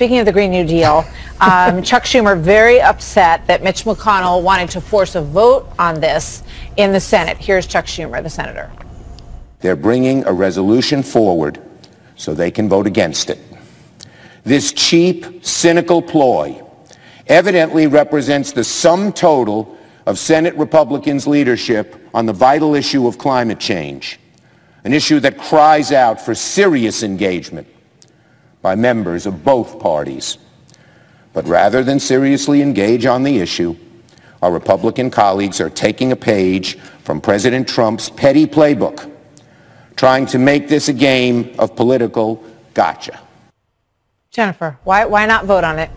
speaking of the Green New Deal, Chuck Schumer very upset that Mitch McConnell wanted to force a vote on this in the Senate. Here's Chuck Schumer, the senator. They're bringing a resolution forward so they can vote against it. This cheap, cynical ploy evidently represents the sum total of Senate Republicans' leadership on the vital issue of climate change, an issue that cries out for serious engagement by members of both parties. But rather than seriously engage on the issue, our Republican colleagues are taking a page from President Trump's petty playbook, trying to make this a game of political gotcha. Jennifer, why not vote on it?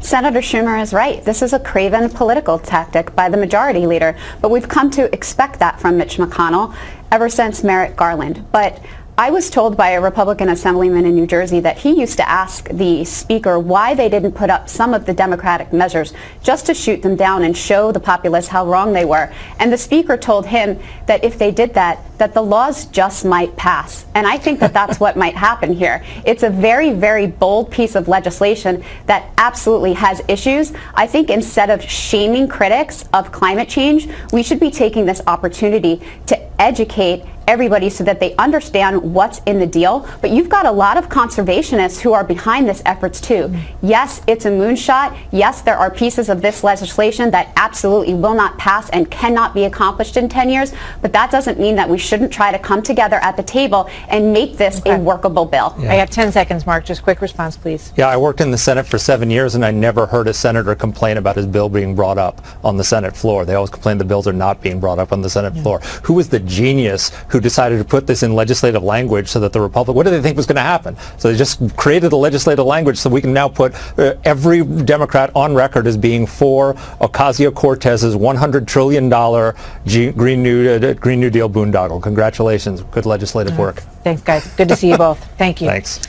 Senator Schumer is right. This is a craven political tactic by the majority leader, but we've come to expect that from Mitch McConnell ever since Merrick Garland. But I was told by a Republican assemblyman in New Jersey that he used to ask the speaker why they didn't put up some of the Democratic measures just to shoot them down and show the populace how wrong they were. And the speaker told him that if they did that the laws just might pass. And I think that that's what might happen here. It's a very, very bold piece of legislation that absolutely has issues. I think instead of shaming critics of climate change, we should be taking this opportunity to educate everybody so that they understand what's in the deal. But you've got a lot of conservationists who are behind this efforts too. Yes, it's a moonshot. Yes, there are pieces of this legislation that absolutely will not pass and cannot be accomplished in 10 years, but that doesn't mean that we shouldn't try to come together at the table and make this a workable bill. I got 10 seconds, Mark. Just quick response, please. Yeah, I worked in the Senate for 7 years, and I never heard a senator complain about his bill being brought up on the Senate floor. They always complain the bills are not being brought up on the Senate floor. Who was the genius who decided to put this in legislative language so that the Republic, what did they think was going to happen? So they just created the legislative language so we can now put every Democrat on record as being for Ocasio-Cortez's $100 trillion Green New Deal boondoggle. Congratulations. Good legislative work. Thanks, guys. Good to see you both. Thank you. Thanks.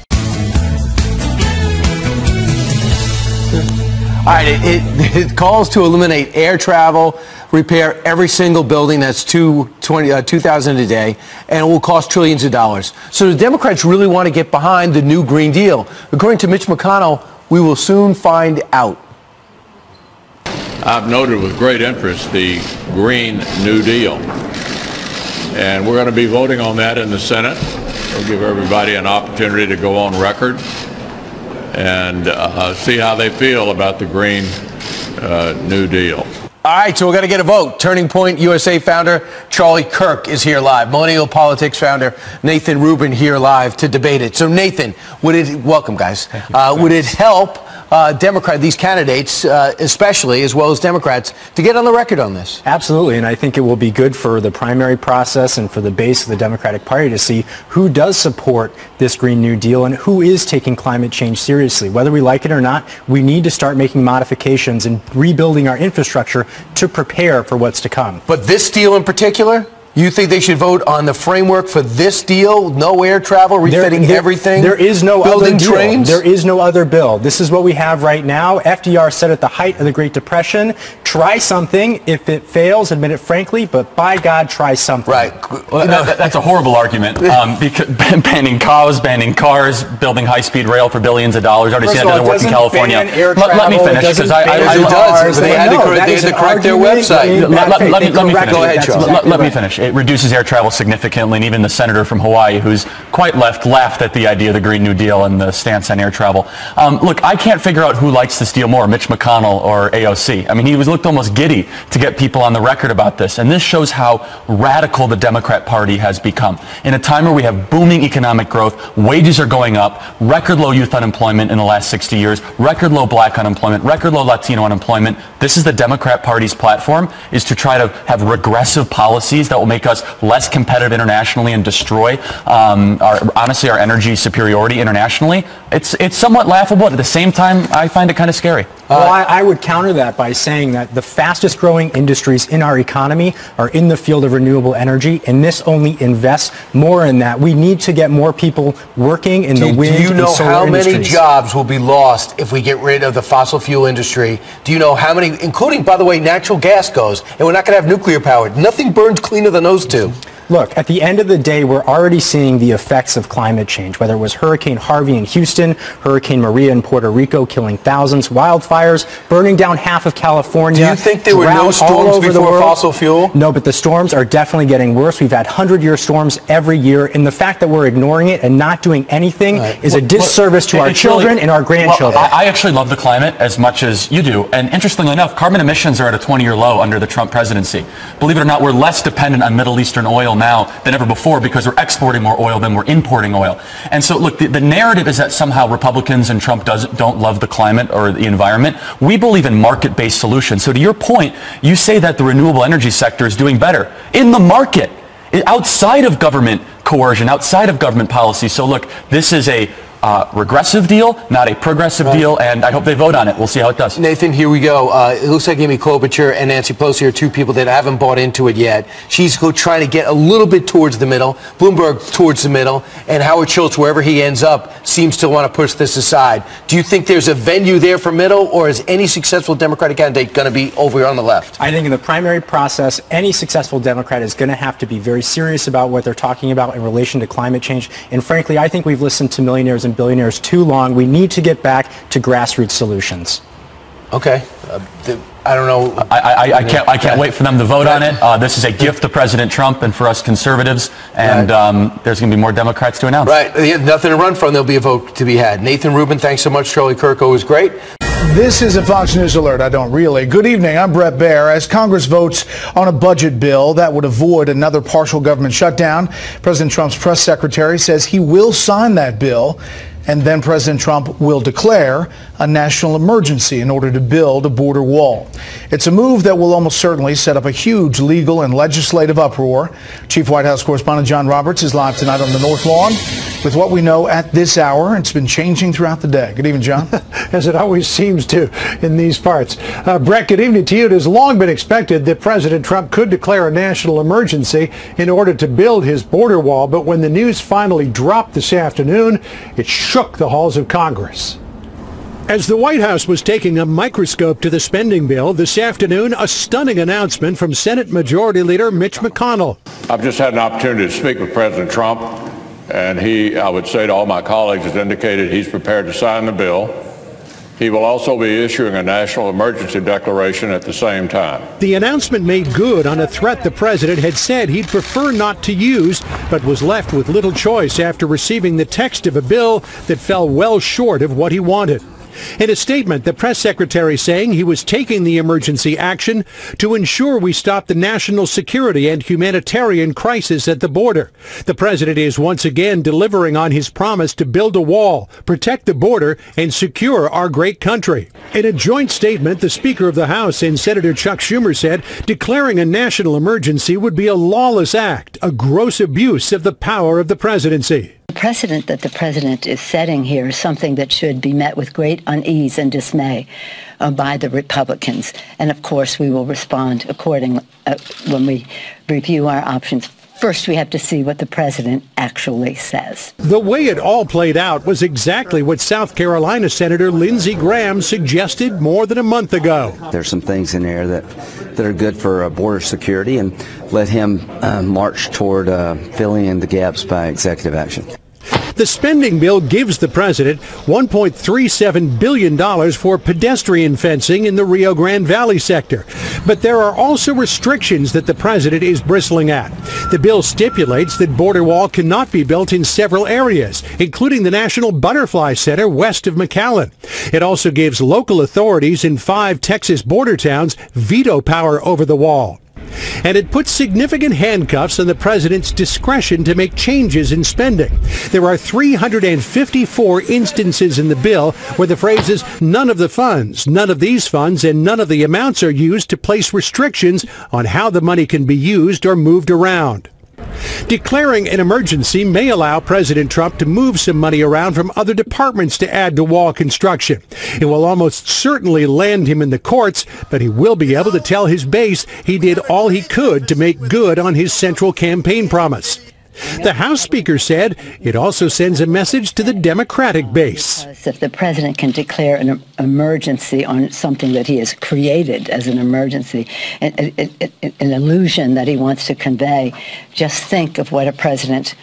All right, it calls to eliminate air travel, repair every single building that's 2,000 a day, and it will cost trillions of dollars. So the Democrats really want to get behind the new Green Deal. According to Mitch McConnell, we will soon find out. I've noted with great interest the Green New Deal, and we're going to be voting on that in the Senate. We'll give everybody an opportunity to go on record and see how they feel about the Green New Deal. All right, so we're going to get a vote. Turning Point USA founder Charlie Kirk is here live. Millennial Politics founder Nathan Rubin here live to debate it. So Nathan, welcome guys. Would it help these candidates, especially, as well as Democrats, to get on the record on this? Absolutely, and I think it will be good for the primary process and for the base of the Democratic Party to see who does support this Green New Deal and who is taking climate change seriously. Whether we like it or not, we need to start making modifications and rebuilding our infrastructure to prepare for what's to come. But this deal in particular? You think they should vote on the framework for this deal? No air travel, refitting everything? There is no building other deal. Trains? There is no other bill. This is what we have right now. FDR said at the height of the Great Depression, try something. If it fails, admit it frankly, but by God, try something. Right. Well, that's a horrible argument. Because banning cows, banning cars, building high-speed rail for billions of dollars. Already seen that doesn't work in California. Let me finish, because it does. They had to correct their website. Let me finish. Go ahead, Charlie. Let me finish. It reduces air travel significantly, and even the senator from Hawaii, who's quite laughed at the idea of the Green New Deal and the stance on air travel. Look, I can't figure out who likes this deal more, Mitch McConnell or AOC. I mean, he looked almost giddy to get people on the record about this, and this shows how radical the Democrat Party has become. In a time where we have booming economic growth, wages are going up, record low youth unemployment in the last 60 years, record low black unemployment, record low Latino unemployment. This is the Democrat Party's platform, is to try to have regressive policies that will make us less competitive internationally and destroy honestly our energy superiority internationally. It's somewhat laughable, but at the same time I find it kind of scary. Well, I would counter that by saying that the fastest growing industries in our economy are in the field of renewable energy, and this only invests more in that. We need to get more people working in the wind and solar industries. Do you know how many jobs will be lost if we get rid of the fossil fuel industry? Do you know how many, including, by the way, natural gas goes, and we're not going to have nuclear power? Nothing burns cleaner than those two. Look, at the end of the day, we're already seeing the effects of climate change, whether it was Hurricane Harvey in Houston, Hurricane Maria in Puerto Rico, killing thousands, wildfires, burning down half of California. Do you think there were no storms before fossil fuel? No, but the storms are definitely getting worse. We've had 100-year storms every year, and the fact that we're ignoring it and not doing anything is a disservice to our children and our grandchildren. Well, I actually love the climate as much as you do, and interestingly enough, carbon emissions are at a 20-year low under the Trump presidency. Believe it or not, we're less dependent on Middle Eastern oil now than ever before because we're exporting more oil than we're importing oil. And so, look, the narrative is that somehow Republicans and Trump don't love the climate or the environment. We believe in market-based solutions. So to your point, you say that the renewable energy sector is doing better in the market, outside of government coercion, outside of government policy. So look, this is a regressive deal, not a progressive deal, and I hope they vote on it. We'll see how it does. Nathan, here we go. It looks like Amy Klobuchar and Nancy Pelosi are two people that haven't bought into it yet. She's trying to get a little bit towards the middle, Bloomberg towards the middle, and Howard Schultz, wherever he ends up, seems to want to push this aside. Do you think there's a venue there for middle, or is any successful Democratic candidate going to be over on the left? I think in the primary process, any successful Democrat is going to have to be very serious about what they're talking about in relation to climate change. And frankly, I think we've listened to millionaires and billionaires too long. We need to get back to grassroots solutions. Okay. I don't know. I can't wait for them to vote on it. This is a gift to President Trump and for us conservatives, and there's going to be more Democrats to announce. Right. Nothing to run from. There'll be a vote to be had. Nathan Rubin, thanks so much. Charlie Kirk, always great. This is a Fox News Alert. I don't really. Good evening. I'm Brett Baer. As Congress votes on a budget bill that would avoid another partial government shutdown, President Trump's press secretary says he will sign that bill, and then President Trump will declare a national emergency in order to build a border wall. It's a move that will almost certainly set up a huge legal and legislative uproar. Chief White House correspondent John Roberts is live tonight on the North Lawn with what we know at this hour. It's been changing throughout the day. Good evening, John. As it always seems to in these parts. Brett, good evening to you. It has long been expected that President Trump could declare a national emergency in order to build his border wall, but when the news finally dropped this afternoon, it shook the halls of Congress. As the White House was taking a microscope to the spending bill this afternoon, a stunning announcement from Senate Majority Leader Mitch McConnell. I've just had an opportunity to speak with President Trump, and he, I would say to all my colleagues, has indicated he's prepared to sign the bill. He will also be issuing a national emergency declaration at the same time. The announcement made good on a threat the president had said he'd prefer not to use, but was left with little choice after receiving the text of a bill that fell well short of what he wanted. In a statement, the press secretary saying he was taking the emergency action to ensure we stop the national security and humanitarian crisis at the border. The president is once again delivering on his promise to build a wall, protect the border, and secure our great country. In a joint statement, the Speaker of the House and Senator Chuck Schumer said declaring a national emergency would be a lawless act, a gross abuse of the power of the presidency. The precedent that the president is setting here is something that should be met with great unease and dismay by the Republicans. And of course, we will respond accordingly when we review our options. First, we have to see what the president actually says. The way it all played out was exactly what South Carolina Senator Lindsey Graham suggested more than a month ago. There's some things in there that are good for border security, and let him march toward filling in the gaps by executive action. The spending bill gives the president $1.37 billion for pedestrian fencing in the Rio Grande Valley sector. But there are also restrictions that the president is bristling at. The bill stipulates that border wall cannot be built in several areas, including the National Butterfly Center west of McAllen. It also gives local authorities in 5 Texas border towns veto power over the wall. And it puts significant handcuffs on the president's discretion to make changes in spending. There are 354 instances in the bill where the phrases "none of the funds," "none of these funds," and "none of the amounts" are used to place restrictions on how the money can be used or moved around. Declaring an emergency may allow President Trump to move some money around from other departments to add to wall construction. It will almost certainly land him in the courts, but he will be able to tell his base he did all he could to make good on his central campaign promise. The House Speaker said it also sends a message to the Democratic base. If the president can declare an emergency on something that he has created as an emergency, an illusion that he wants to convey, just think of what a president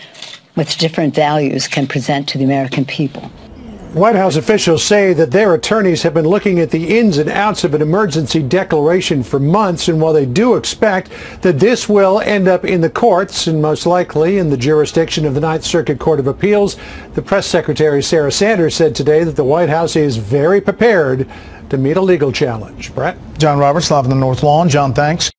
with different values can present to the American people. White House officials say that their attorneys have been looking at the ins and outs of an emergency declaration for months, and while they do expect that this will end up in the courts and most likely in the jurisdiction of the Ninth Circuit Court of Appeals, the press secretary Sarah Sanders said today that the White House is very prepared to meet a legal challenge. Brett? John Roberts, live on the North Lawn. John, thanks.